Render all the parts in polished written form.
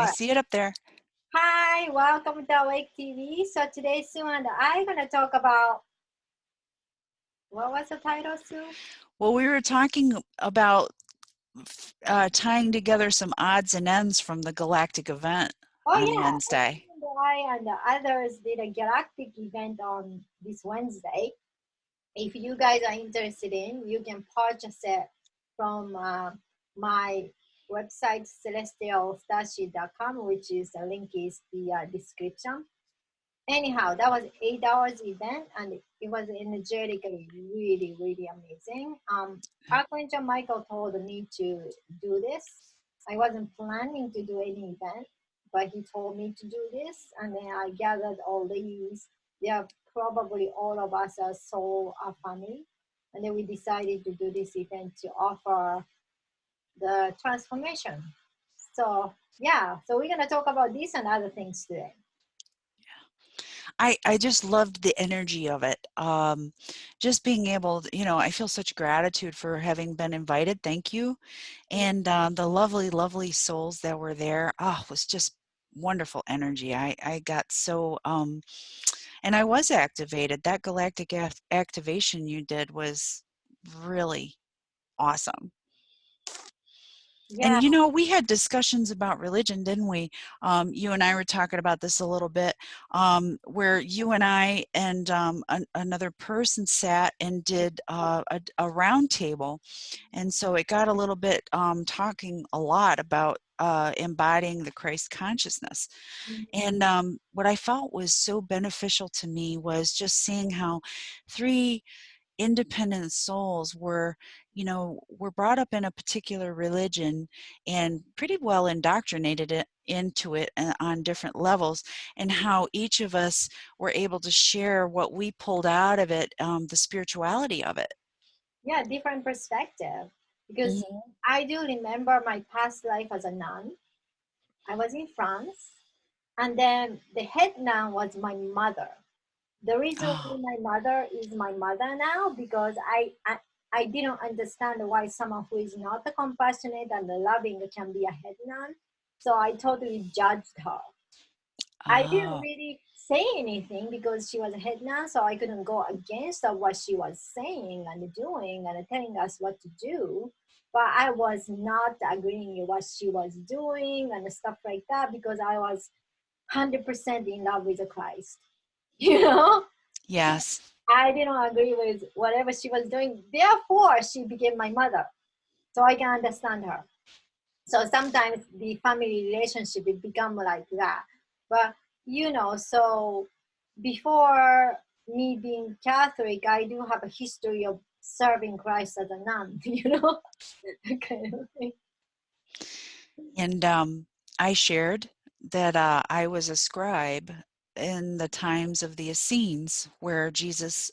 I see it up there. Hi, welcome to Awake TV. So today Sue and I are gonna talk about what was the title, Sue? Well, we were talking about tying together some odds and ends from the Galactic event Oh on yeah, Wednesday. Sue and I and the others did a galactic event on this Wednesday. If you guys are interested in, you can purchase it from my website celestialstarship.com, which is the link is the description. Anyhow, that was 8 hours event and it was energetically really amazing. Archangel Michael told me to do this. I wasn't planning to do any event, but he told me to do this, and then I gathered all these. Yeah, probably all of us are soul are family, and then we decided to do this event to offer the transformation. So yeah, so we're gonna talk about this and other things today. I just loved the energy of it. Just being able to, I feel such gratitude for having been invited. Thank you. And the lovely souls that were there. Oh, it was just wonderful energy. I got so, and I was activated. That galactic activation you did was really awesome. Yeah. And we had discussions about religion, didn't we? You and I were talking about this a little bit, where you and I and another person sat and did a round table. And so it got a little bit talking a lot about embodying the Christ consciousness. And what I felt was so beneficial to me was just seeing how three independent souls were brought up in a particular religion and pretty well indoctrinated into it on different levels, and how each of us were able to share what we pulled out of it, the spirituality of it. Yeah, different perspective. Because Hmm. I do remember my past life as a nun. I was in France, and then the head nun was my mother. The reason why Oh, my mother is my mother now because I didn't understand why someone who is not compassionate and loving can be a head nun. So I totally judged her. I didn't oh, really say anything because she was a head nun, so I couldn't go against what she was saying and doing and telling us what to do. But I was not agreeing with what she was doing and stuff like that because I was 100% in love with Christ. You know, yes, I didn't agree with whatever she was doing. Therefore, she became my mother, so I can understand her. So sometimes the family relationship it become like that. But so before me being Catholic, I do have a history of serving Christ as a nun. That kind of thing. and I shared that I was a scribe in the times of the Essenes, where Jesus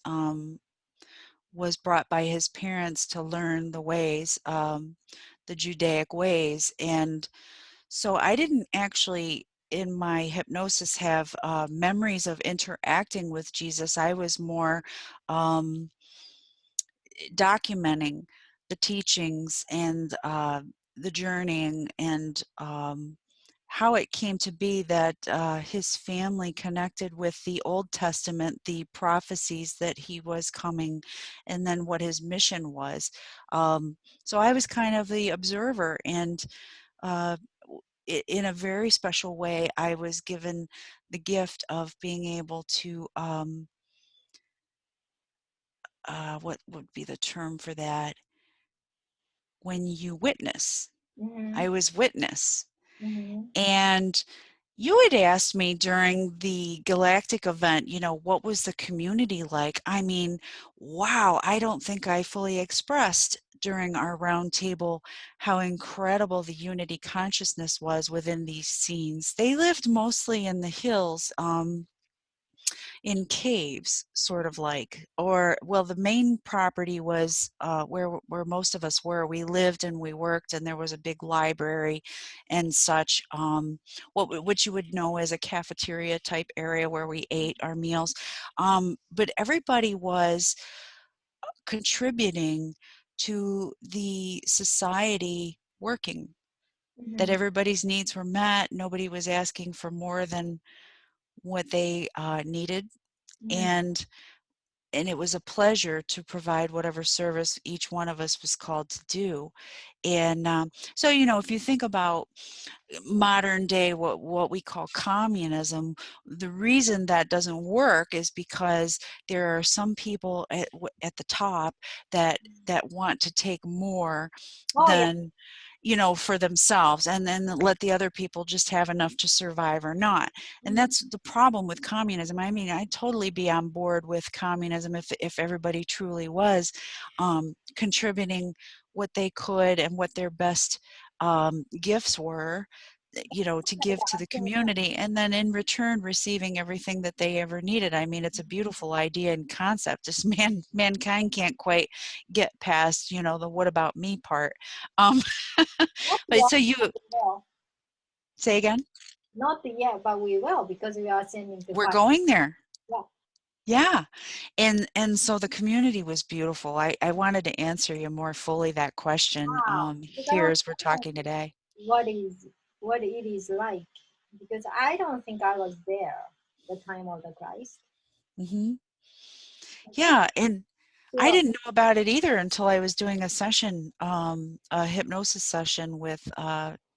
was brought by his parents to learn the ways, the Judaic ways. And so I didn't actually, in my hypnosis, have memories of interacting with Jesus. I was more um, documenting the teachings and the journeying, and how it came to be that his family connected with the Old Testament, the prophecies that he was coming, and then what his mission was. So I was kind of the observer, and uh, in a very special way, I was given the gift of being able to, what would be the term for that? When you witness. Mm-hmm. I was witness. Mm-hmm. And you had asked me during the Galactic event, what was the community like? I mean, wow, I don't think I fully expressed during our roundtable how incredible the unity consciousness was within these scenes. They lived mostly in the hills, in caves, sort of like, or well, the main property was where most of us were. We lived and we worked, and there was a big library and such. What you would know as a cafeteria type area where we ate our meals, but everybody was contributing to the society working. that Mm-hmm. everybody's needs were met. Nobody was asking for more than what they needed. Mm-hmm. And it was a pleasure to provide whatever service each one of us was called to do. And so, if you think about modern day, what we call communism, the reason that doesn't work is because there are some people at the top that want to take more Oh yeah. than for themselves, and then let the other people just have enough to survive or not. And Mm-hmm. that's the problem with communism. I mean, I'd totally be on board with communism if everybody truly was contributing what they could and what their best gifts were, to give to the community, and then in return receiving everything that they ever needed. I mean, it's a beautiful idea and concept. Just mankind can't quite get past, the what about me part. um Not but yet, so you but we will. say again. Not yet, but we will, because we are sending to We're five. going there. Yeah. Yeah. And so the community was beautiful. I wanted to answer you more fully that question Wow. Because I here was as we're wondering talking today. what is what it is like, because I don't think I was there the time of the Christ. Hmm. That's Yeah, and I cool. didn't know about it either until I was doing a session, a hypnosis session with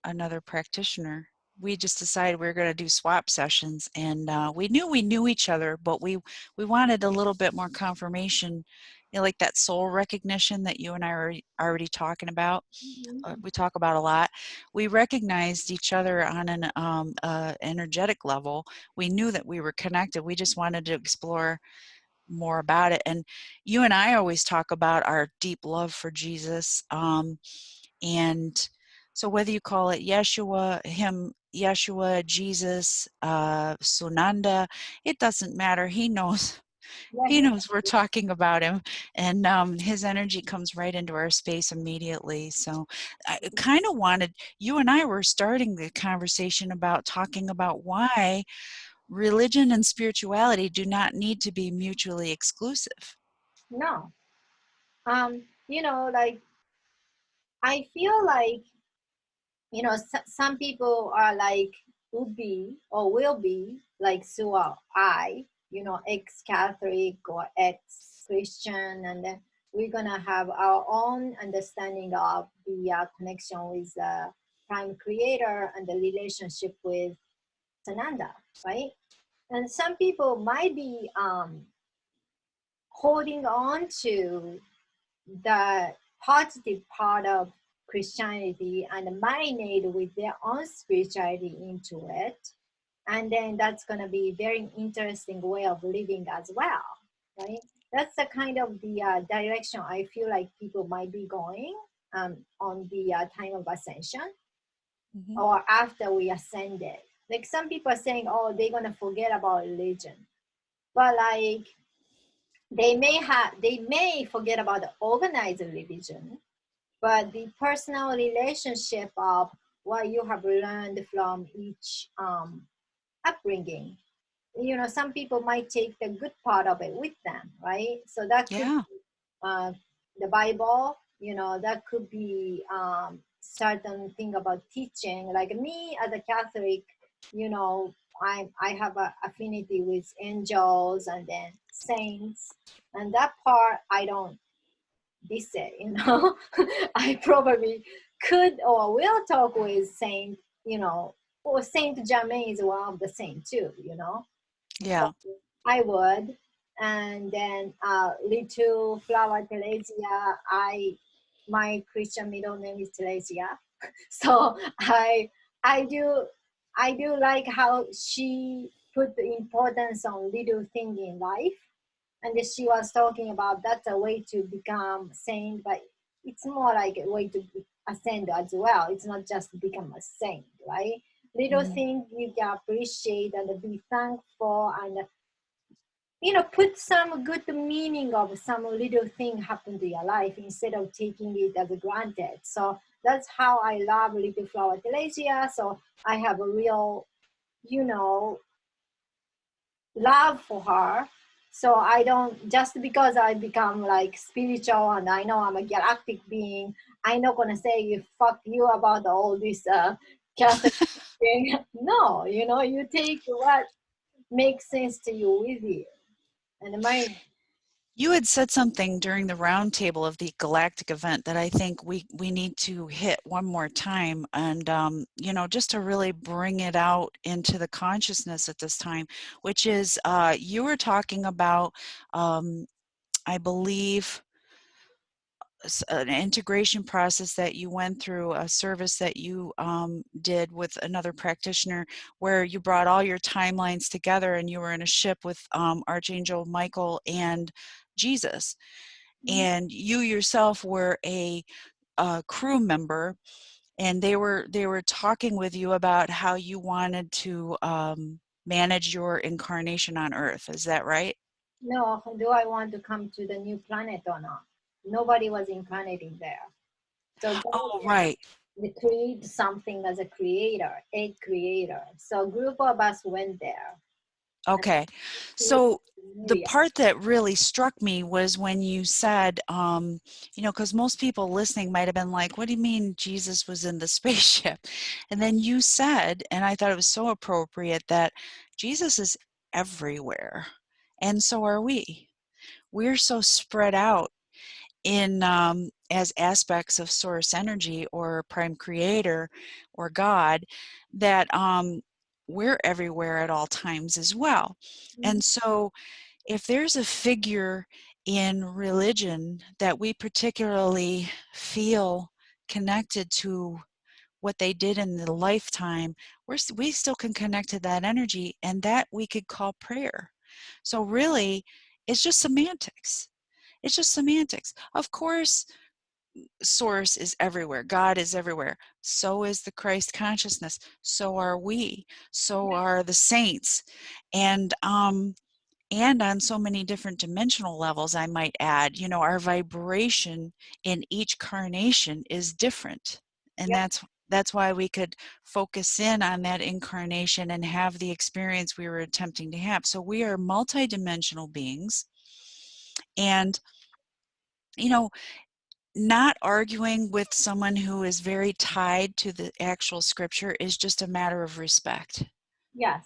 another practitioner. We just decided we were going to do swap sessions, and we knew each other, but we wanted a little bit more confirmation, like that soul recognition that you and I are already talking about. Mhm. We talk about a lot. We recognized each other on an energetic level. We knew that we were connected. We just wanted to explore more about it. And you and I always talk about our deep love for Jesus. And so whether you call it Yeshua, Jesus, Sunanda, it doesn't matter. He knows. Yeah, He knows we're talking about him, and his energy comes right into our space immediately. So I kind of wanted, you and I were starting the conversation about talking about why religion and spirituality do not need to be mutually exclusive. no. Like I feel like, some people are like would be or will be like Sue or I, ex-Catholic or ex-Christian, and then we're gonna have our own understanding of the connection with the Prime Creator and the relationship with Sananda, right? And some people might be holding on to the positive part of Christianity and marinate with their own spirituality into it. And then that's going to be a very interesting way of living as well, right? That's the kind of the direction I feel like people might be going on the time of ascension Hmm. or after we ascended. Like some people are saying, oh, they're going to forget about religion. But like they may forget about the organized religion, but the personal relationship of what you have learned from each upbringing. Some people might take the good part of it with them, right? So that could Yeah. be the Bible, that could be certain thing about teaching. Like me as a Catholic, I have a affinity with angels and then saints, and that part I don't diss it. I probably could or will talk with Saint, or Saint Germain is one of the saint too, so Yeah. I would. And then little flower Teresia, my Christian middle name is Teresia. So I do I do like how she put the importance on little thing in life. And she was talking about that's a way to become saint, but it's more like a way to ascend as well. It's not just become a saint, right? Little Hmm. things you can appreciate and be thankful, and put some good meaning of some little thing happen to your life instead of taking it as granted. So that's how I love little flower Teresia. So I have a real, you know love for her. So I don't, just because I become like spiritual and I know I'm a galactic being, I'm not gonna say you fuck you about all this Catholic thing. No, you know, you take what makes sense to you with you. And my You had said something during the roundtable of the Galactic event that I think we need to hit one more time, and you know, just to really bring it out into the consciousness at this time, which is you were talking about, I believe, an integration process that you went through, a service that you did with another practitioner, where you brought all your timelines together and you were in a ship with Archangel Michael and Jesus, and you yourself were a crew member, and they were talking with you about how you wanted to manage your incarnation on Earth. Is that right? no, do I want to come to the new planet or not? Nobody was incarnating there. So God Oh, right. they create something as a creator. So a group of us went there and Okay. created So an the area. part that really struck me was when you said, you know, because most people listening might have been like, what do you mean Jesus was in the spaceship? And then you said, and I thought it was so appropriate, that Jesus is everywhere. And so are we. We're so spread out in as aspects of source energy or prime creator or God, that we're everywhere at all times as well. Mhm. And so if there's a figure in religion that we particularly feel connected to what they did in the lifetime, we still can connect to that energy, and that we could call prayer. So really, it's just semantics. It's just semantics. Of course, source is everywhere. God is everywhere. So is the Christ consciousness. So are we. So are the saints. And on so many different dimensional levels, I might add, you know, our vibration in each carnation is different. And Yep. that's why we could focus in on that incarnation and have the experience we were attempting to have. So we are multidimensional beings. And, you know, not arguing with someone who is very tied to the actual scripture is just a matter of respect. Yes.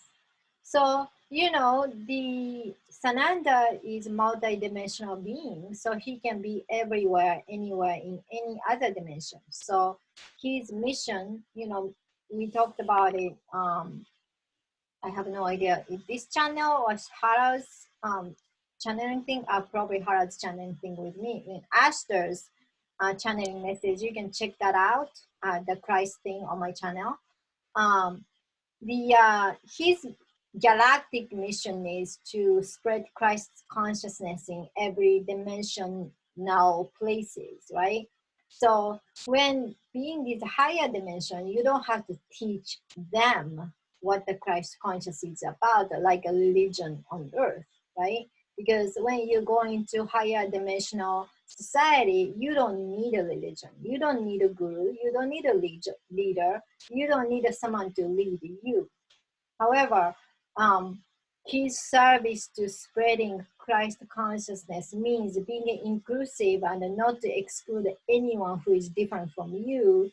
So, you know, the Sananda is multi-dimensional being, so he can be everywhere, anywhere, in any other dimension. So his mission, you know, we talked about it. I have no idea if this channel or Hara's channeling thing. Probably Hara's channeling thing with me. In Ashter's channeling message, you can check that out. The Christ thing on my channel. Um, the his galactic mission is to spread Christ's consciousness in every dimensional places, right? So when being this higher dimension, you don't have to teach them what the Christ consciousness is about, like a religion on earth, right? Because when you go into higher dimensional society, you don't need a religion, you don't need a guru, you don't need a leader, you don't need someone to lead you. However, um, his service to spreading Christ consciousness means being inclusive and not to exclude anyone who is different from you,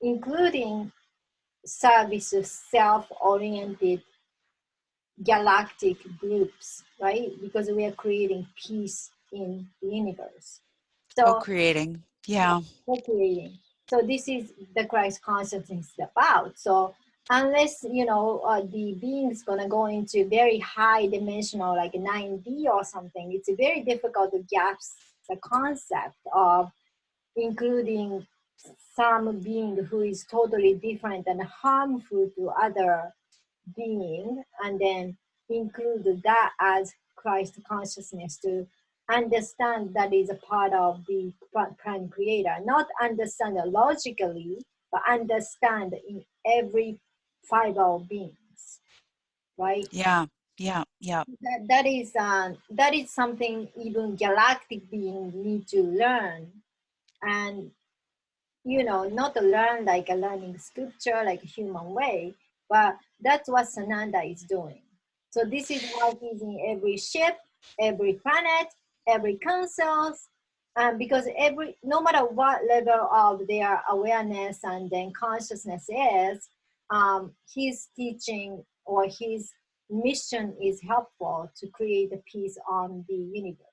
including service to self-oriented galactic groups, right? Because we are creating peace in the universe. So Co-creating. Yeah. co-creating. So this is the Christ consciousness is about. So unless you know the being's gonna go into very high dimensional, like 9D or something, it's very difficult to grasp the concept of including some being who is totally different and harmful to other being, and then include that as Christ consciousness to understand that is a part of the prime creator. Not understand it logically, but understand in every fiber of beings, right? Yeah. Yeah. Yeah. That is something even galactic beings need to learn, and you know, not to learn like a learning scripture like a human way, but that's what Sananda is doing. So this is why he's in every ship. every planet, every councils, because no matter what level of their awareness and then consciousness is, his teaching or his mission is helpful to create a peace on the universe.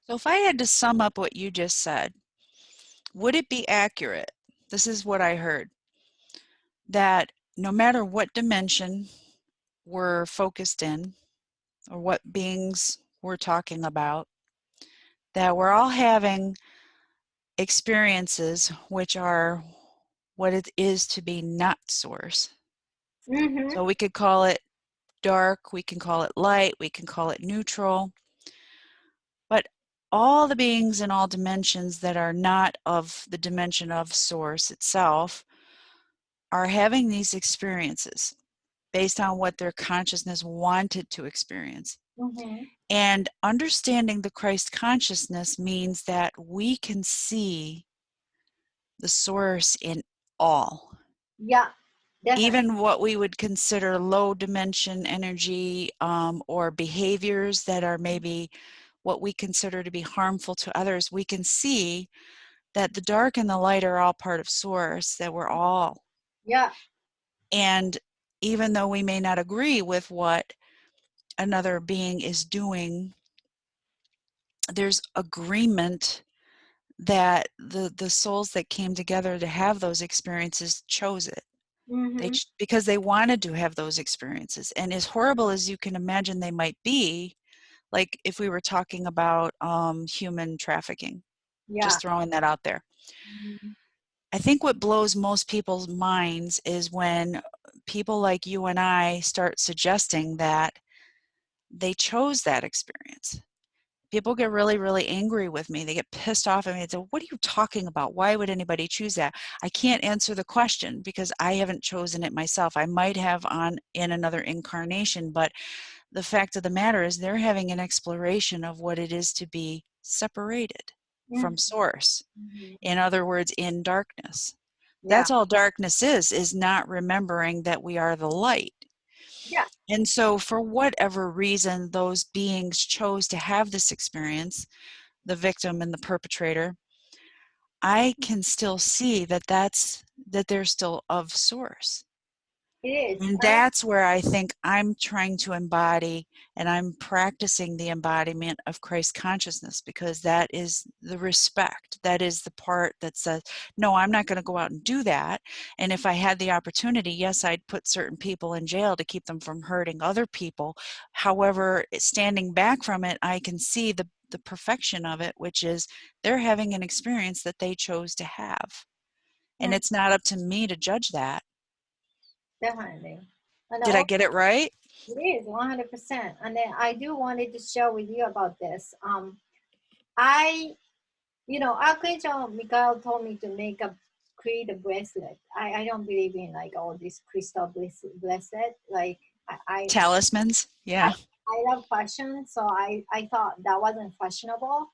So if I had to sum up what you just said, would it be accurate? This is what I heard, that no matter what dimension we're focused in or what beings we're talking about, that we're all having experiences which are what it is to be not source. Mm-hmm. So we could call it dark, we can call it light, we can call it neutral, but all the beings in all dimensions that are not of the dimension of source itself are having these experiences based on what their consciousness wanted to experience. Mm-hmm. And understanding the Christ consciousness means that we can see the source in all. Yeah, definitely. Even what we would consider low dimension energy or behaviors that are maybe what we consider to be harmful to others, we can see that the dark and the light are all part of source, that we're all. Yeah. And even though we may not agree with what another being is doing, there's agreement that the souls that came together to have those experiences chose it. Mm-hmm. Because they wanted to have those experiences. And as horrible as you can imagine they might be, like if we were talking about human trafficking, Yeah. just throwing that out there. Mm-hmm. I think what blows most people's minds is when people like you and I start suggesting that they chose that experience. People get really, really angry with me. They get pissed off at me and say, what are you talking about? Why would anybody choose that? I can't answer the question because I haven't chosen it myself. I might have in another incarnation, but the fact of the matter is they're having an exploration of what it is to be separated from source. Mm-hmm. In other words, in darkness. Yeah. That's all darkness is not remembering that we are the light. Yeah. And so for whatever reason those beings chose to have this experience, the victim and the perpetrator, I can still see that they're still of source. It is. And that's where I think I'm trying to embody, and I'm practicing the embodiment of Christ consciousness, because that is the respect. That is the part that says, no, I'm not going to go out and do that. And if I had the opportunity, yes, I'd put certain people in jail to keep them from hurting other people. However, standing back from it, I can see the perfection of it, which is they're having an experience that they chose to have. And Mm, it's not up to me to judge that. definitely. And Did I also, get it right? it is 100%. And then I do wanted to share with you about this. I, Archangel Michael told me to create a bracelet. I don't believe in like all this crystal bracelet. Like I, Talismans, I, yeah. I love fashion, so I thought that wasn't fashionable.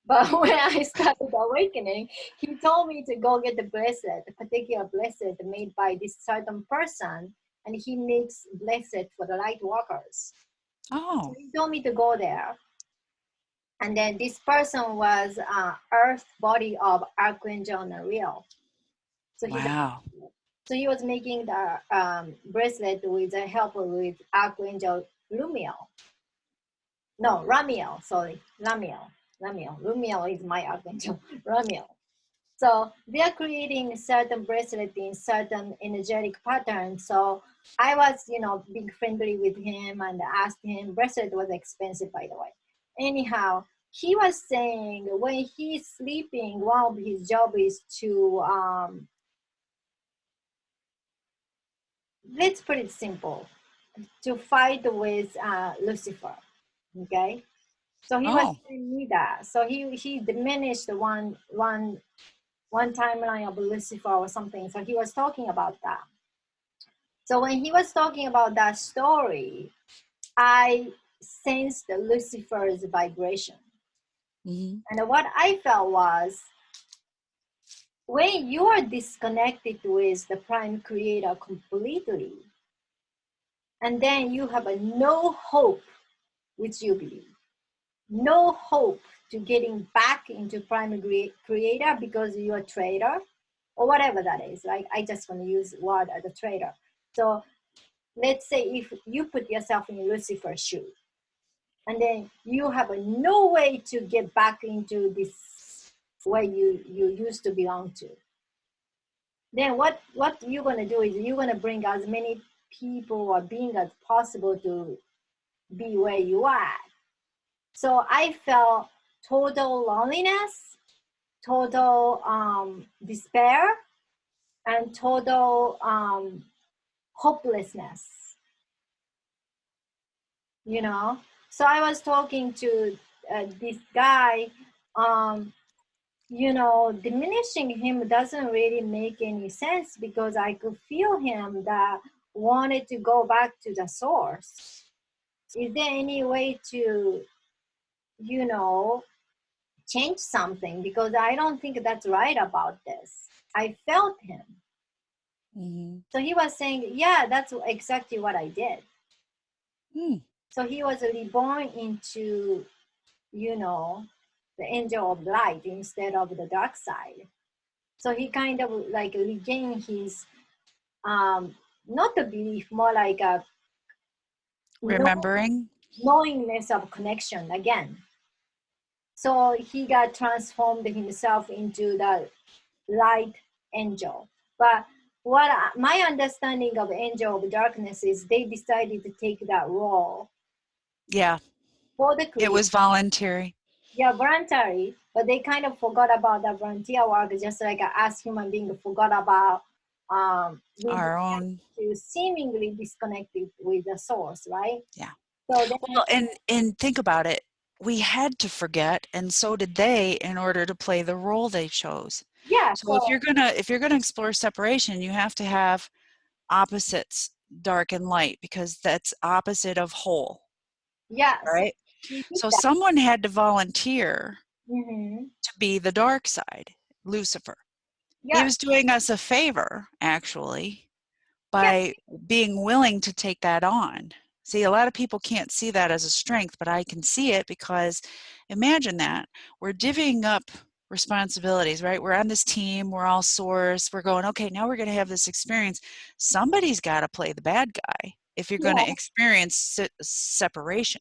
But when I started awakening, he told me to go get the bracelet, a particular bracelet made by this certain person, and he makes bracelet for the light workers. So Oh, he told me to go there, and then this person was Earth body of Archangel Nariel. So he wow. so he was making the bracelet with the help with Archangel Lumiel. No, Ramiel, sorry, Ramiel. Lumiel is my archangel, Ramiel. So they are creating certain bracelet in certain energetic patterns. So I was, being friendly with him and asked him. Bracelet was expensive, by the way. Anyhow, he was saying when he's sleeping, one of his job is to, let's put it simple, to fight with Lucifer. Okay. So he was Oh, telling me that. So he diminished one timeline of Lucifer or something. So he was talking about that. So when he was talking about that story, I sensed Lucifer's vibration. hmm, And what I felt was when you are disconnected with the prime creator completely, and then you have a no hope which you believe. No hope to getting back into primary creator because you're a traitor or whatever that is. Like, I just want to use word as a traitor. So let's say if you put yourself in Lucifer's shoe, and then you have no way to get back into this where you used to belong to, then what you're going to do is you're going to bring as many people or being as possible to be where you are. So I felt total loneliness, total despair, and total hopelessness, you know. So I was talking to this guy, you know, diminishing him doesn't really make any sense because I could feel him that wanted to go back to the source. Is there any way to, you know, change something? Because I don't think that's right about this. I felt him. Mm-hmm. So he was saying, yeah, that's exactly what I did. So he was reborn into, you know, the angel of light instead of the dark side. So he kind of like regained his, not a belief, more like a Remembering. knowingness of connection again. So he got transformed himself into the light angel. But what my understanding of angel of darkness is they decided to take that role Yeah, for the it creation. was voluntary. Yeah, voluntary, but they kind of forgot about the volunteer work, just like us human beings forgot about we Our own. to seemingly disconnected with the source, right? Yeah. So then, Well, and think about it. We had to forget, and so did they, in order to play the role they chose. yeah, So so if you're gonna explore separation, you have to have opposites, dark and light, because that's opposite of whole, yeah, so right? he did So that. someone had to volunteer Mm-hmm. to be the dark side, Lucifer. He Yeah, was doing us a favor, actually, yeah, by being willing to take that on. See, a lot of people can't see that as a strength, but I can see it because imagine that. We're divvying up responsibilities, right? We're on this team, we're all source, we're going, okay, now we're going to have this experience. Somebody's got to play the bad guy if you're going to yeah. experience separation.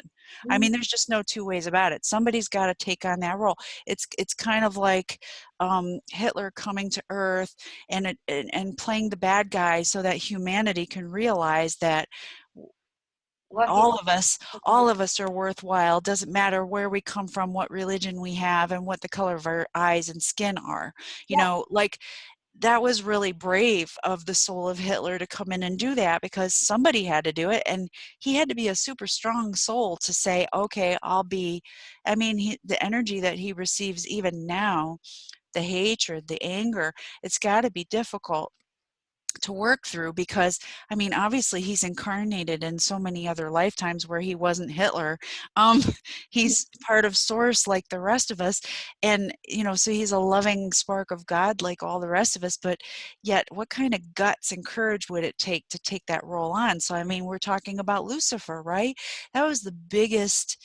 I Mhm. mean, there's just no two ways about it. Somebody's got to take on that role. It's kind of like Hitler coming to Earth and playing the bad guy so that humanity can realize that What he all was of us about. all of us are worthwhile. Doesn't matter where we come from, what religion we have, and what the color of our eyes and skin are. You Yeah, know, like that was really brave of the soul of Hitler to come in and do that, because somebody had to do it, and he had to be a super strong soul to say, okay, I'll be. I mean, the energy that he receives even now, the hatred, the anger, it's got to be difficult to work through, because I mean, obviously he's incarnated in so many other lifetimes where he wasn't Hitler. um he's part of source like the rest of us, and you know, so he's a loving spark of God like all the rest of us, but yet what kind of guts and courage would it take to take that role on? So I mean, we're talking about Lucifer, right? That was the biggest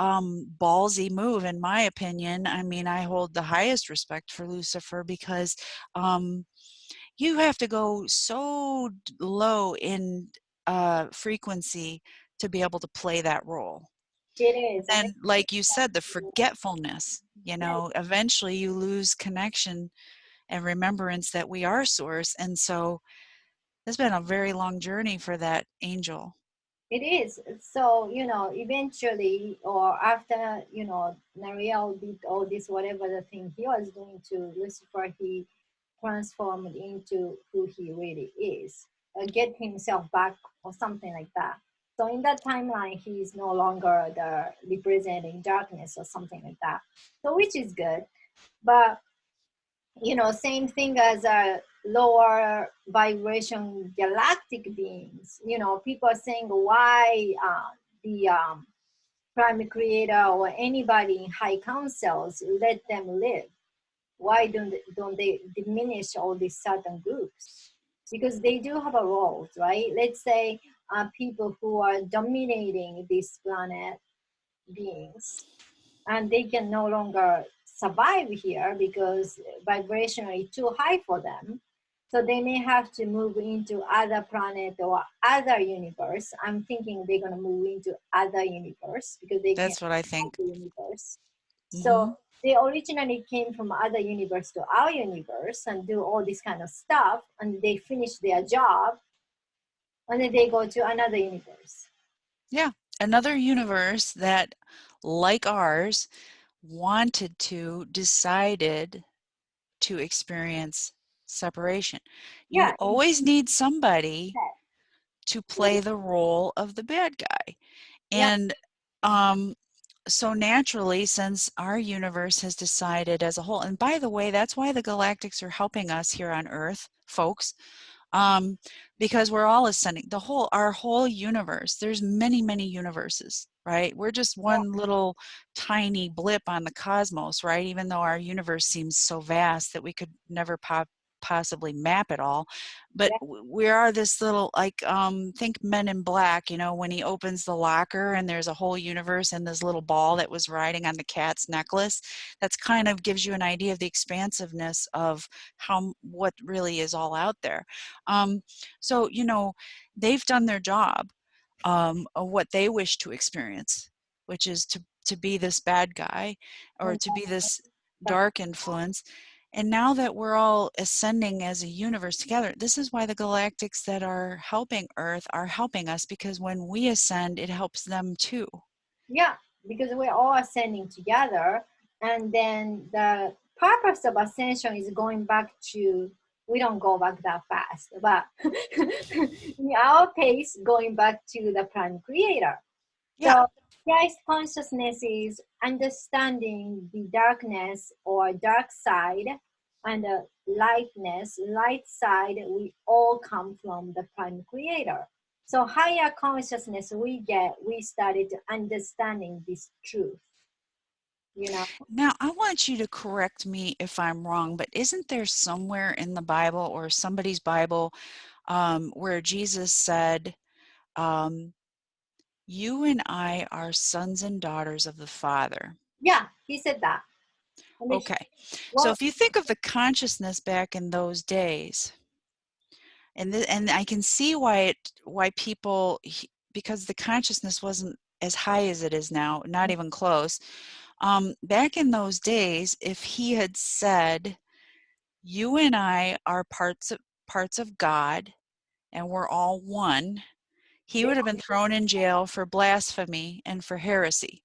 ballsy move, in my opinion. I mean, I hold the highest respect for Lucifer because you have to go so low in frequency to be able to play that role. it is. And And like you said, the forgetfulness, you yeah, know, eventually you lose connection and remembrance that we are source. And so it's been a very long journey for that angel. it is. So, you know, eventually, or after, you know, Nariel did all this, whatever the thing he was doing to Lucifer, he transformed into who he really is, get himself back or something like that. So in that timeline, he is no longer the representing darkness or something like that. So which is good, but you know, same thing as a lower vibration galactic beings. You know, people are saying why the prime creator or anybody in high councils let them live. Why don't they diminish all these certain groups? Because they do have a role, right? Let's say people who are dominating this planet, beings, and they can no longer survive here because vibrationally too high for them. So they may have to move into other planet or other universe. I'm thinking they're going to move into other universe because they can't That's what I survive think. the universe. So Hmm. they originally came from other universe to our universe and do all this kind of stuff, and they finish their job, and then they go to another universe. Yeah, another universe that, like ours, wanted to, decided to experience separation. You Yeah, always need somebody exactly. to play the role of the bad guy. Yeah, And so naturally, since our universe has decided as a whole, and by the way, that's why the galactics are helping us here on Earth, folks, um, because we're all ascending. Our whole universe, there's many, many universes, right? We're just yeah, one little tiny blip on the cosmos, right? Even though our universe seems so vast that we could never possibly map it all, but yeah, we are this little, like, think Men in Black, when he opens the locker and there's a whole universe and this little ball that was riding on the cat's necklace. That's kind of gives you an idea of the expansiveness of what really is all out there. um, so they've done their job, of what they wish to experience, which is to be this bad guy, or and to be this that's dark influence. And now that we're all ascending as a universe together, this is why the galactics that are helping Earth are helping us, because when we ascend, it helps them too. yeah, because we're all ascending together, and then the purpose of ascension is going back to. We don't go back that fast, but in our pace, going back to the prime creator. Yeah. So Christ consciousness is understanding the darkness or dark side and the lightness, light side. We all come from the prime creator. So higher consciousness we started understanding this truth, you know? Now, I want you to correct me if I'm wrong, but isn't there somewhere in the Bible or somebody's Bible, where Jesus said, um, "You and I are sons and daughters of the Father"? Yeah, he said that. And Okay. So well, if you think of the consciousness back in those days, and I can see why people, because the consciousness wasn't as high as it is now, not even close. Back in those days, if he had said, "You and I are parts of God, and we're all one," he they would have been thrown in jail for blasphemy and for heresy.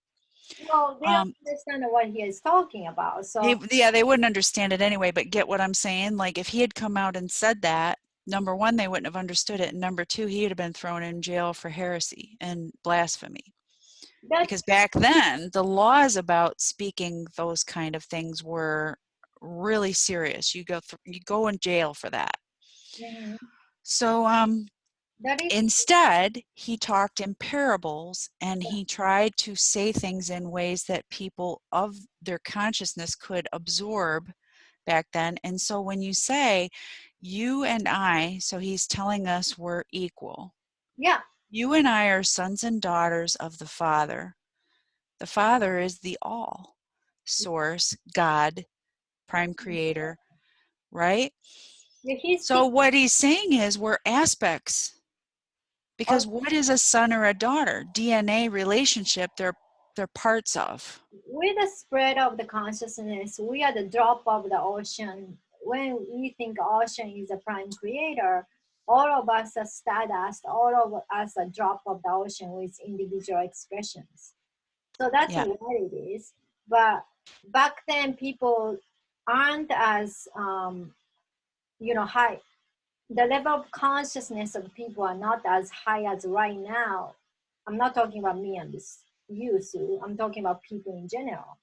they don't Um, understand what he is talking about. So yeah, they wouldn't understand it anyway, but get what I'm saying? Like, if he had come out and said that, number one, they wouldn't have understood it. And number two, he would have been thrown in jail for heresy and blasphemy. that's Because back then, the laws about speaking those kind of things were really serious. You go in jail for that. mhm, So, that is instead, he talked in parables, and he tried to say things in ways that people of their consciousness could absorb back then. And so when you say, "You and I," so he's telling us we're equal. yeah. You and I are sons and daughters of the Father. The Father is the all, source, God, prime creator, right? Yeah, he's So speaking what he's saying is we're aspects. of Because what is a son or a daughter? DNA relationship, they're parts of. with the spread of the consciousness, we are the drop of the ocean. When we think ocean is a prime creator, all of us are stardust, all of us are drop of the ocean with individual expressions. So that's Yeah. what it is. But back then, people aren't as high. The level of consciousness of people are not as high as right now. I'm not talking about me and this you, Sue. I'm talking about people in general.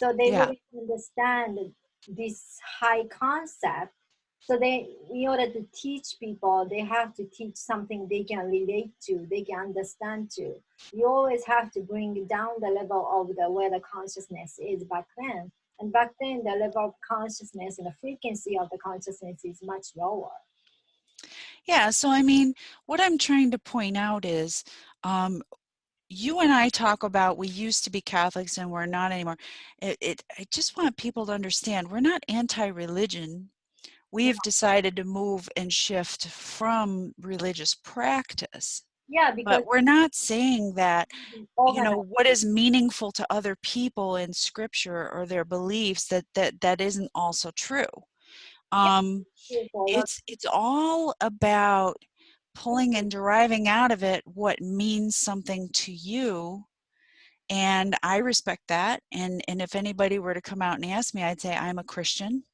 So they Yeah. wouldn't understand this high concept. So in order to teach people, they have to teach something they can relate to, they can understand to. You always have to bring down the level of the where the consciousness is back then. And back then, the level of consciousness and the frequency of the consciousness is much lower. Yeah. So, I mean, what I'm trying to point out is, um, you and I talk about we used to be Catholics and we're not anymore. I just want people to understand we're not anti-religion. We have decided to move and shift from religious practice. Yeah, because But we're not saying that, organized what is meaningful to other people in scripture or their beliefs that isn't also true. Um, people. it's all about pulling and deriving out of it what means something to you. And I respect that. And if anybody were to come out and ask me, I'd say I'm a Christian.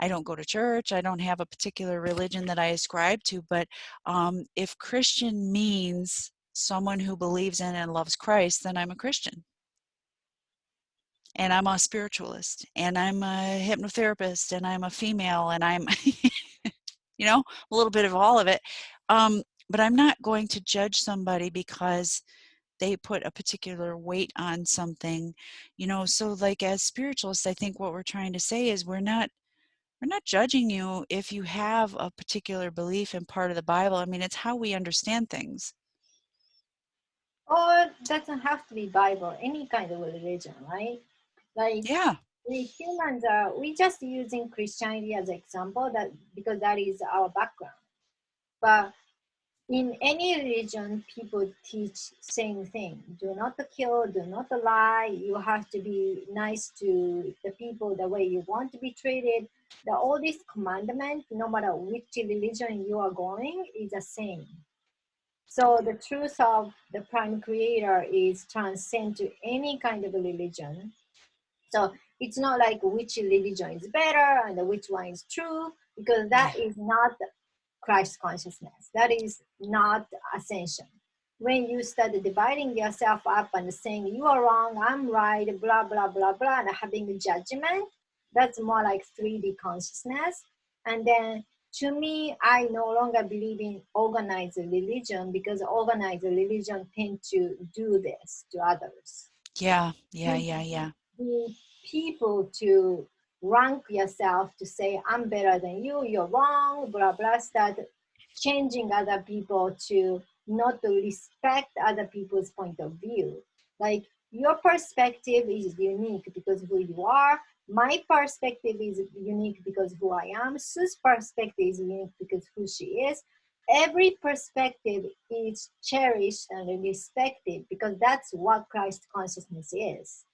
I don't go to church. I don't have a particular religion that I ascribe to. But if Christian means someone who believes in and loves Christ, then I'm a Christian. And I'm a spiritualist. And I'm a hypnotherapist. And I'm a female. And I'm, a little bit of all of it. But I'm not going to judge somebody because they put a particular weight on something. So like as spiritualists, I think what we're trying to say is we're not judging you if you have a particular belief in part of the Bible. I mean, it's how we understand things. Or doesn't have to be Bible, any kind of religion, right? Like Yeah. we humans are we just using Christianity as an example that because that is our background. But in any religion, people teach same thing. Do not kill, do not lie. You have to be nice to the people the way you want to be treated. All these commandments, no matter which religion you are going, is the same. So the truth of the prime creator is transcend to any kind of religion. So it's not like which religion is better and which one is true, because Yeah. that is not Christ consciousness. That is not ascension. When you start dividing yourself up and saying you are wrong, I'm right, blah blah blah blah, and having a judgment, that's more like 3D consciousness. And then to me, I no longer believe in organized religion because organized religion tend to do this to others. Yeah. Yeah. You Yeah. Yeah. the people to rank yourself to say I'm better than you, you're wrong, blah blah, start changing other people to not to respect other people's point of view. Like your perspective is unique because who you are. My perspective is unique because who I am. Sue's perspective is unique because who she is. Every perspective is cherished and respected because that's what Christ consciousness is.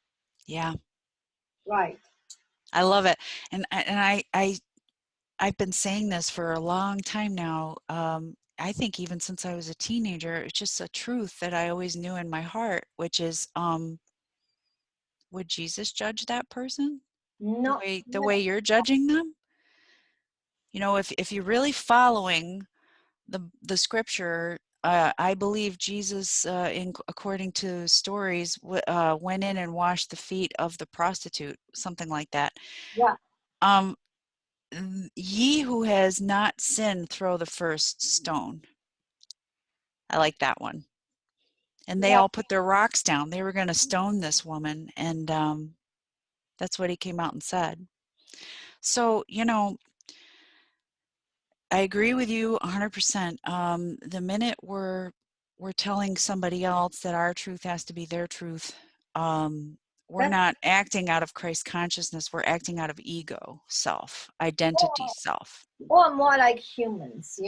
Yeah. Right. I love it. I've been saying this for a long time now. I think even since I was a teenager, it's just a truth that I always knew in my heart, which is, would Jesus judge that person the No, way the no, way you're judging them? If you're really following the scripture, I believe Jesus, according to stories, went in and washed the feet of the prostitute, something like that. yeah, Um, Ye who has not sinned, throw the first stone. I like that one. And they yeah, all put their rocks down. They were going to stone this woman, and that's what he came out and said. So, I agree with you 100%. The minute we're telling somebody else that our truth has to be their truth, we're that's not acting out of Christ consciousness. We're acting out of ego, self, identity, self. or more like humans,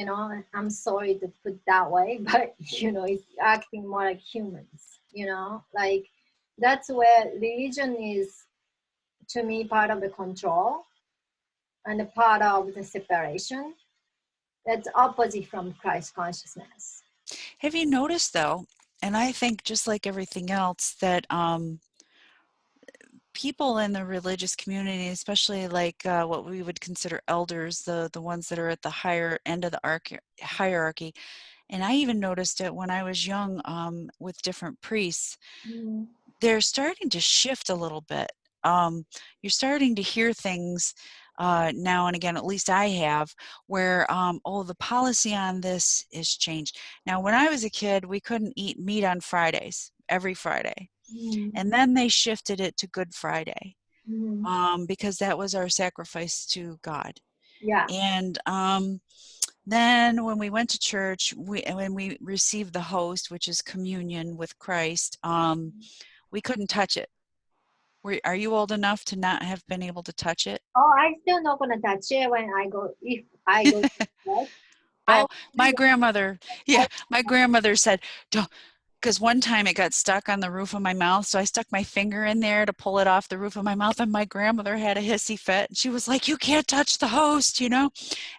I'm sorry to put that way, but it's acting more like humans, like that's where religion is to me part of the control and a part of the separation. That's opposite from Christ consciousness. Have you noticed though? And I think just like everything else, that people in the religious community, especially like what we would consider elders, the ones that are at the higher end of the hierarchy, and I even noticed it when I was young with different priests, Mm, they're starting to shift a little bit. You're starting to hear things now and again, at least I have, where, oh, the policy on this is changed. Now, when I was a kid, we couldn't eat meat on Fridays, every Friday. mm, And then they shifted it to Good Friday, mm. because that was our sacrifice to God. Yeah. And Then when we went to church, when we received the host, which is communion with Christ, we couldn't touch it. Are you old enough to not have been able to touch it? Oh, I still not gonna touch it when I go, if I go to church. I Well, my grandmother, yeah, my grandmother said, don't, because one time it got stuck on the roof of my mouth. So I stuck my finger in there to pull it off the roof of my mouth. And my grandmother had a hissy fit. And she was like, you can't touch the host, you know?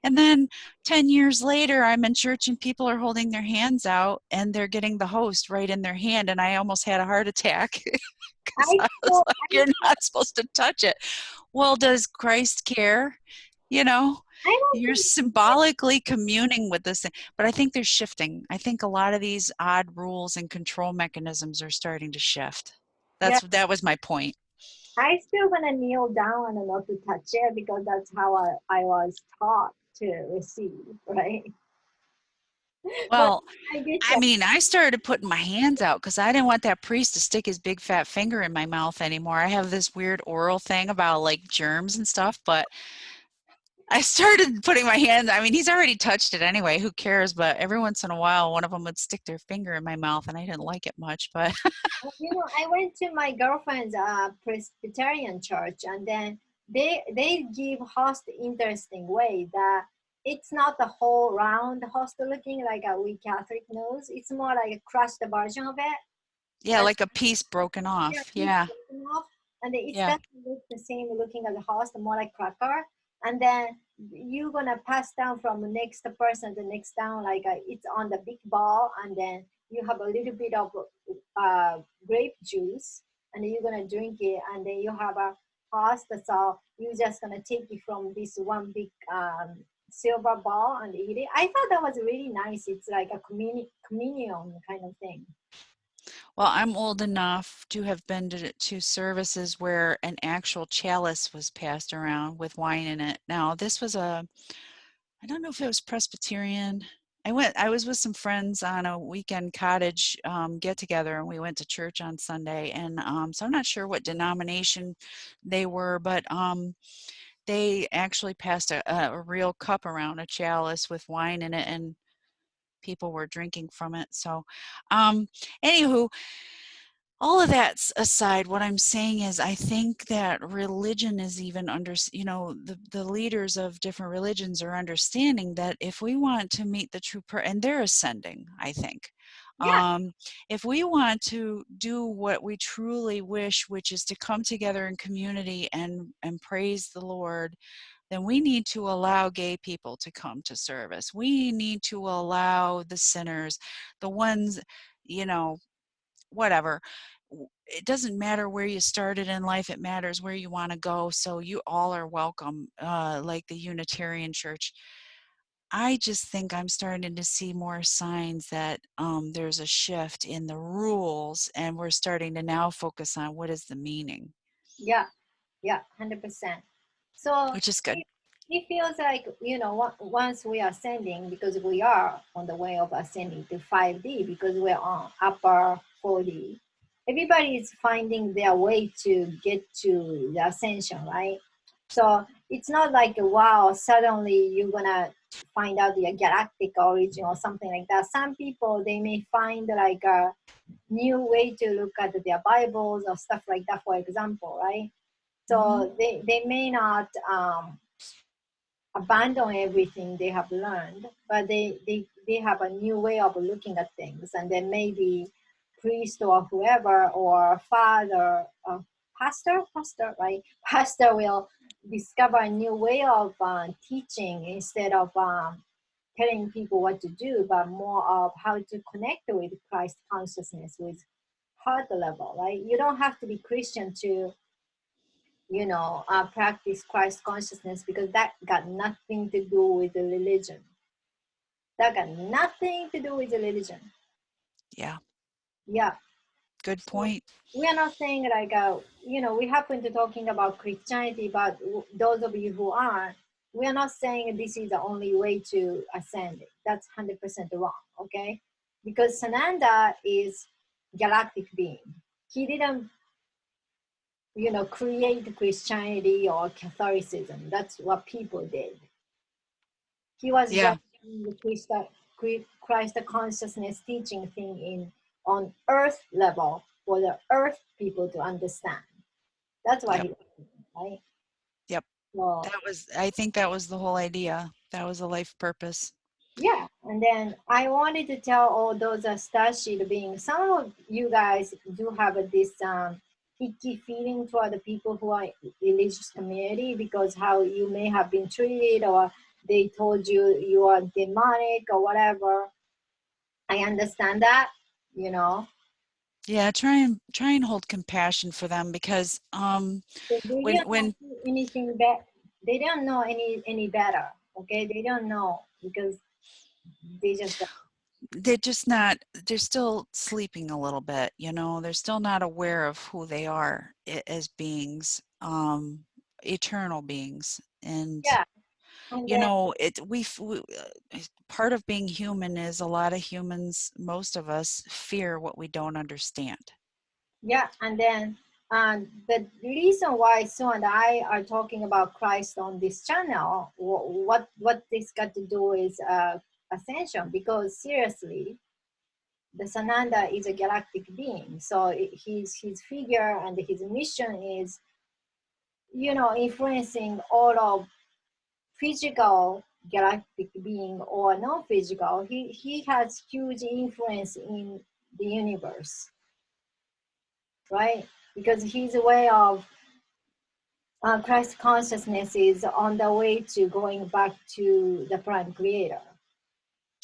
And then 10 years later, I'm in church and people are holding their hands out and they're getting the host right in their hand. And I almost had a heart attack because I I was still, like, you're not supposed to touch it. Well, does Christ care? You know, I don't you're think, symbolically communing with this thing, but I think they're shifting. I think a lot of these odd rules and control mechanisms are starting to shift. yeah, That was my point. I still gonna kneel down and not to touch it because that's how I was taught to receive, right? But Well, I get I you. mean, I started putting my hands out because I didn't want that priest to stick his big fat finger in my mouth anymore. I have this weird oral thing about like germs and stuff, but I started putting my hands. I mean, he's already touched it anyway. Who cares? But every once in a while, one of them would stick their finger in my mouth, and I didn't like it much. But You know, I went to my girlfriend's Presbyterian church, and then they give host interesting way that it's not the whole round host looking like a we Catholic knows. It's more like a crushed version of it, yeah, and like a piece broken yeah, off. piece Yeah, broken off, and it yeah. doesn't look the same looking as a host, more like cracker. And then you're gonna pass down from the next person to next down like it's on the big ball, and then you have a little bit of grape juice, and you're gonna drink it, and then you have a host. So you're just gonna take it from this one big silver ball and eat it. I thought that was really nice. It's like a communion kind of thing. Well, I'm old enough to have been to services where an actual chalice was passed around with wine in it. Now, this was I don't know if it was Presbyterian. I was with some friends on a weekend cottage get together, and we went to church on Sunday. And so I'm not sure what denomination they were, but they actually passed a real cup around, a chalice with wine in it, and people were drinking from it. So, anywho, all of that aside, what I'm saying is I think that religion is even the leaders of different religions are understanding that if we want to meet the true and they're ascending, I think. Yeah, If we want to do what we truly wish, which is to come together in community and praise the Lord, then we need to allow gay people to come to service. We need to allow the sinners, the ones, you know, whatever. It doesn't matter where you started in life, it matters where you want to go. So you all are welcome, like the Unitarian Church. I just think I'm starting to see more signs that there's a shift in the rules, and we're starting to now focus on what is the meaning, yeah, yeah, 100%. So which is good. it feels like, once we are ascending, because we are on the way of ascending to 5D, because we're on upper 4D, everybody is finding their way to get to the ascension, right? So it's not like, wow, suddenly you're gonna find out the galactic origin or something like that. Some people, they may find like a new way to look at their Bibles or stuff like that, for example, right? Hmm. So they may not abandon everything they have learned, but they have a new way of looking at things. And then maybe priest or whoever or father, pastor, right? Pastor will discover a new way of teaching instead of telling people what to do, but more of how to connect with Christ consciousness with heart level, right? You don't have to be Christian to practice Christ consciousness, because that got nothing to do with the religion. That got nothing to do with the religion. Yeah, Yeah. good So point. we are not saying like, we happen to talking about Christianity, but those of you who are, we are not saying this is the only way to ascend. That's 100% wrong, okay? Because Sananda is galactic being. He didn't create Christianity or Catholicism. That's what people did. He was Yeah, just the Christ consciousness teaching thing in on earth level for the earth people to understand. That's why Yep. he, right? Yep. So I think that was the whole idea. That was a life purpose. yeah, and then I wanted to tell all those starship beings. Some of you guys do have this icky feeling toward the people who are religious community because how you may have been treated or they told you you are demonic or whatever. I understand that, you know. Yeah, try and hold compassion for them because They don't when know anything bad. They don't know any better. Okay, they don't know because they just don't. they're still sleeping a little bit, you know, they're still not aware of who they are as beings, eternal beings. And Yeah, and you then know, part of being human is a lot of humans, most of us fear what we don't understand. yeah, and then the reason why Sue and I are talking about Christ on this channel, what this got to do is ascension. Because seriously, the Sananda is a galactic being, so his figure and his mission is, you know, influencing all of physical galactic being or non-physical. He has huge influence in the universe, right? Because he's aware of Christ consciousness is on the way to going back to the prime creator.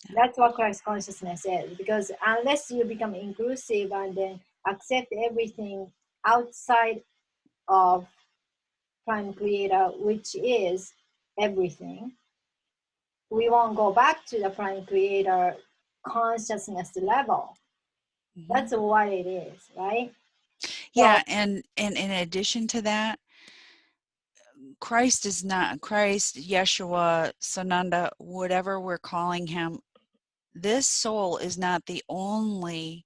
Yeah. That's what Christ consciousness is. Because unless you become inclusive and then accept everything outside of prime creator, which is everything, we won't go back to the prime creator consciousness level. Hmm. That's what it is, right? So Yeah, and in addition to that, Christ is not Christ, Yeshua, Sananda, whatever we're calling him. This soul is not the only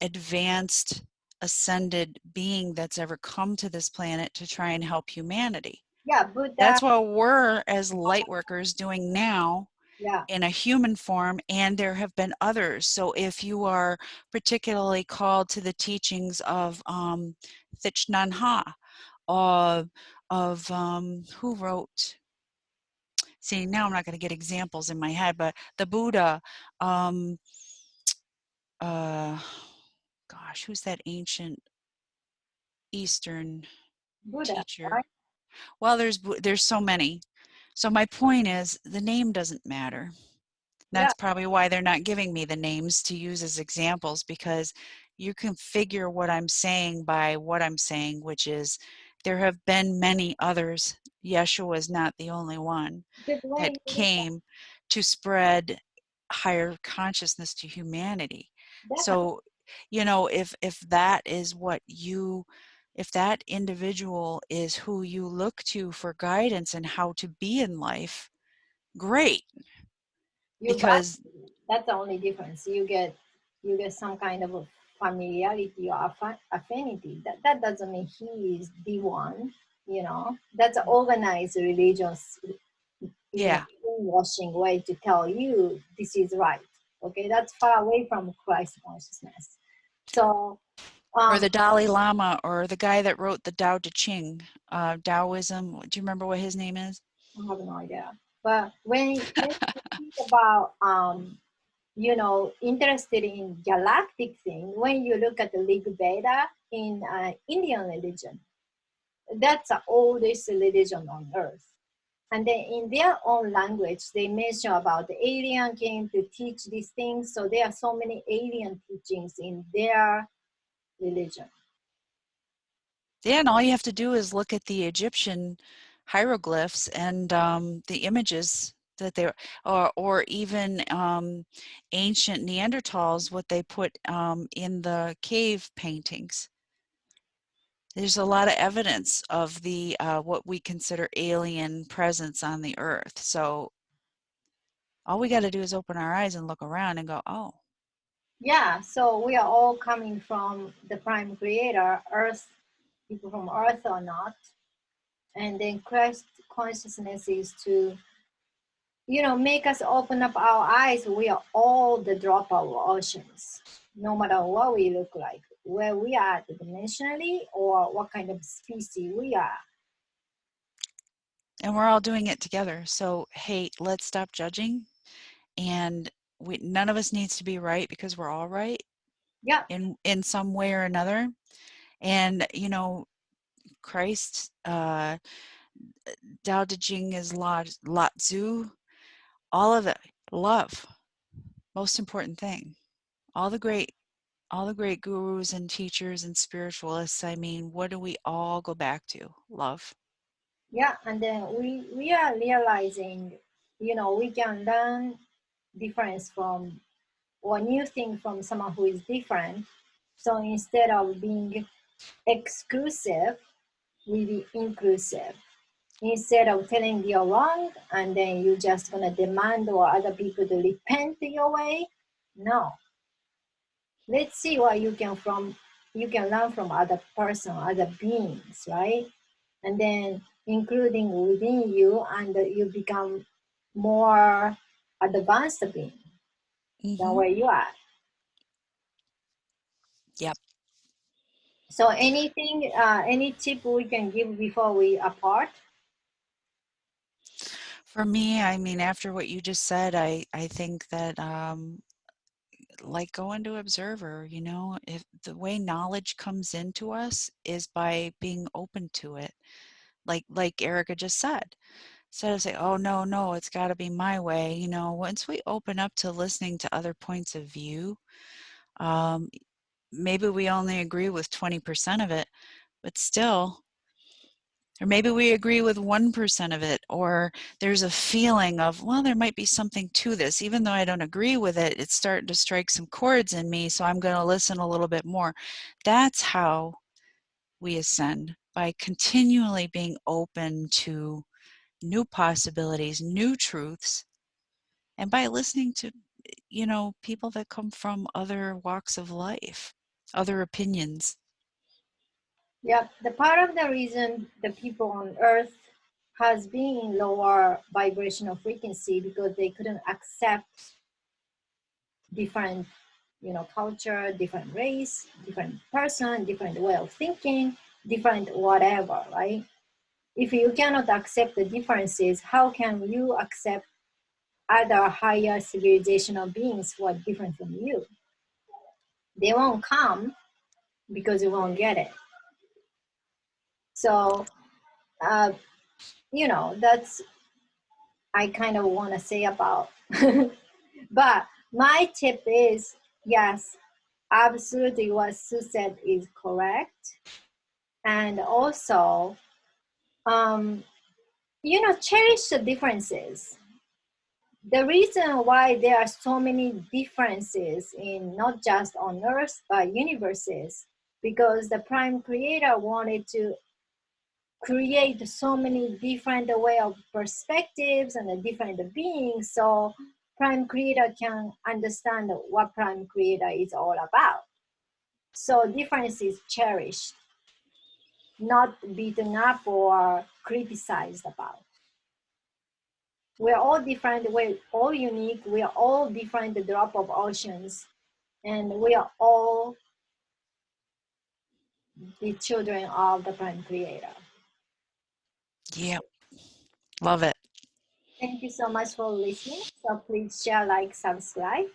advanced ascended being that's ever come to this planet to try and help humanity. yeah, Buddha, That's what we're as light workers doing now yeah, in a human form, and there have been others. So if you are particularly called to the teachings of Thich Nhat Hanh, who wrote, see, now I'm not going to get examples in my head, but the Buddha, um, uh, gosh, who's that ancient Eastern Buddha, teacher? right? Well, there's so many. So my point is, the name doesn't matter. Yeah, That's probably why they're not giving me the names to use as examples, because you can figure what I'm saying by what I'm saying, which is there have been many others. Yeshua is not the only one because when that you look came to spread higher consciousness to humanity. definitely, So, you know, if that is what you, if that individual is who you look to for guidance and how to be in life, great, you got because that's the only difference. You get some kind of a familiarity or affinity. That doesn't mean he is the one. You know, that's an organized religions, you know, yeah. washing way to tell you this is right. Okay, that's far away from Christ consciousness. So Or um, the Dalai Lama, or the guy that wrote the Tao Te Ching, Taoism. Do you remember what his name is? I have no idea. But when you think about you know, interested in galactic thing, when you look at the Rig Veda in Indian religion, that's the oldest religion on earth. And then in their own language, they mention about the alien came to teach these things. So there are so many alien teachings in their religion. Yeah, and all you have to do is look at the Egyptian hieroglyphs and the images that they, or even ancient Neanderthals, what they put in the cave paintings. There's a lot of evidence of the what we consider alien presence on the earth. So all we got to do is open our eyes and look around and go, oh, Yeah, so we are all coming from the prime creator, earth, people from earth or not. And then Christ consciousness is to make us open up our eyes. We are all the drop of oceans, no matter what we look like, where we are dimensionally, or what kind of species we are. And we're all doing it together. So, hey, let's stop judging. And none of us needs to be right because we're all right Yeah, in some way or another. And, Christ, Tao Te Ching is Lao Tzu, all of it, love, most important thing. All the great gurus and teachers and spiritualists, I mean, what do we all go back to? Love. yeah. And then we are realizing, we can learn difference from, or new thing from someone who is different. So instead of being exclusive, we be inclusive. Instead of telling you're wrong and then you just gonna demand or other people to repent your way, no. Let's see what you can learn from other person, other beings, right? And then including within you, and you become more advanced being than Mm-hmm. where you are. Yep. So anything, any tip we can give before we apart? For me, I mean, after what you just said, I think that like go into observer, if the way knowledge comes into us is by being open to it. Like Erica just said. Instead of say, oh no, it's got to be my way. Once we open up to listening to other points of view, um, maybe we only agree with 20% of it, but still, or maybe we agree with 1% of it, or there's a feeling of, well, there might be something to this. Even though I don't agree with it, it's starting to strike some chords in me, so I'm going to listen a little bit more. That's how we ascend, by continually being open to new possibilities, new truths, and by listening to, people that come from other walks of life, other opinions. Yeah, the part of the reason the people on Earth has been in lower vibrational frequency because they couldn't accept different, culture, different race, different person, different way of thinking, different whatever, right? If you cannot accept the differences, how can you accept other higher civilizational beings who are different from you? They won't come because you won't get it. So, uh, that's I kind of want to say about. But my tip is, yes, absolutely what Sue said is correct. And also, um, cherish the differences. The reason why there are so many differences in not just on Earth, but universes, because the Prime Creator wanted to create so many different way of perspectives and the different beings, so Prime Creator can understand what Prime Creator is all about. So difference is cherished, not beaten up or criticized about. We're all different, we're all unique, we are all different drop of oceans, and we are all the children of the Prime Creator. Yep. Love it. Thank you so much for listening. So please share, like, subscribe.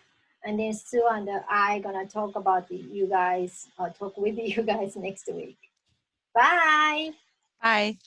And then Sue and I gonna talk about you guys, talk with you guys next week. Bye. Bye.